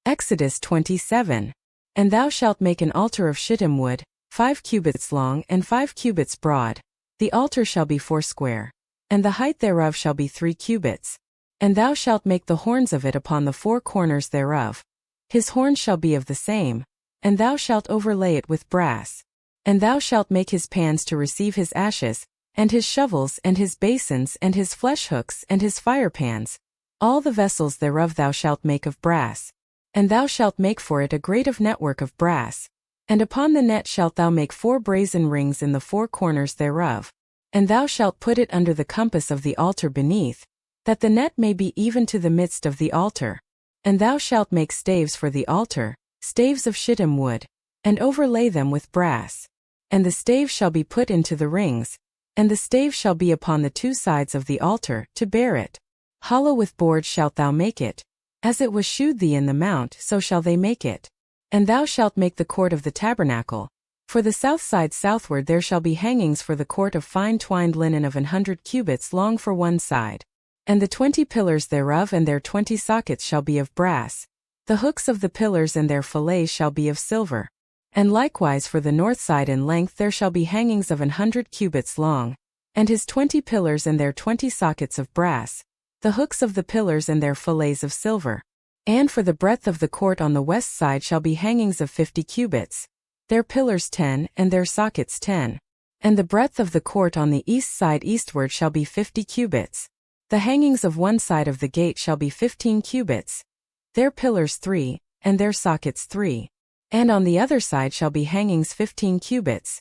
Exodus27. And thou shalt make an altar of shittim wood, 5 cubits long and 5 cubits broad. The altar shall be 4 square. And the height thereof shall be 3 cubits. And thou shalt make the horns of it upon the 4 corners thereof. His horns shall be of the same. And thou shalt overlay it with brass. And thou shalt make his pans to receive his ashes, and his shovels and his basins and his flesh hooks and his firepans. All the vessels thereof thou shalt make of brass. And thou shalt make for it a grate of network of brass. And upon the net shalt thou make 4 brazen rings in the 4 corners thereof. And thou shalt put it under the compass of the altar beneath, that the net may be even to the midst of the altar. And thou shalt make staves for the altar, staves of shittim wood, and overlay them with brass. And the staves shall be put into the rings, and the staves shall be upon the 2 sides of the altar, to bear it. Hollow with boards shalt thou make it. As it was shewed thee in the mount, so shall they make it. And thou shalt make the court of the tabernacle. For the south side southward there shall be hangings for the court of fine twined linen of 100 cubits long for one side. And the 20 pillars thereof and their 20 sockets shall be of brass. The hooks of the pillars and their fillets shall be of silver. And likewise for the north side in length there shall be hangings of 100 cubits long. And his 20 pillars and their 20 sockets of brass. The hooks of the pillars and their fillets of silver. And for the breadth of the court on the west side shall be hangings of 50 cubits. Their pillars 10 and their sockets 10. And the breadth of the court on the east side eastward shall be 50 cubits. The hangings of one side of the gate shall be 15 cubits. Their pillars 3, and their sockets 3. And on the other side shall be hangings 15 cubits.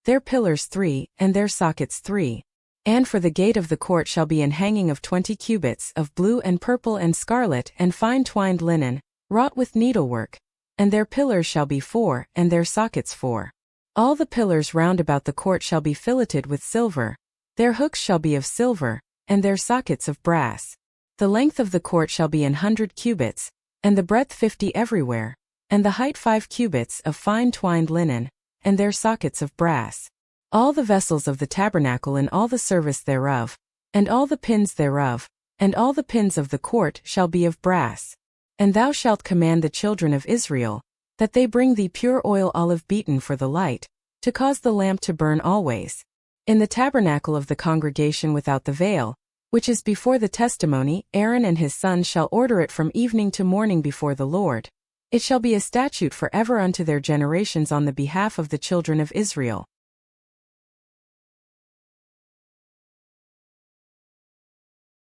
Their pillars 3, and their sockets 3. And for the gate of the court shall be an hanging of 20 cubits of blue and purple and scarlet and fine twined linen, wrought with needlework. And their pillars shall be 4, and their sockets 4. All the pillars round about the court shall be filleted with silver. Their hooks shall be of silver, and their sockets of brass. The length of the court shall be 100 cubits, and the breadth 50 everywhere, and the height 5 cubits of fine twined linen, and their sockets of brass. All the vessels of the tabernacle and all the service thereof, and all the pins thereof, and all the pins of the court shall be of brass. And thou shalt command the children of Israel, that they bring thee pure oil olive beaten for the light, to cause the lamp to burn always. In the tabernacle of the congregation without the veil, which is before the testimony, Aaron and his sons shall order it from evening to morning before the Lord. It shall be a statute forever unto their generations on the behalf of the children of Israel.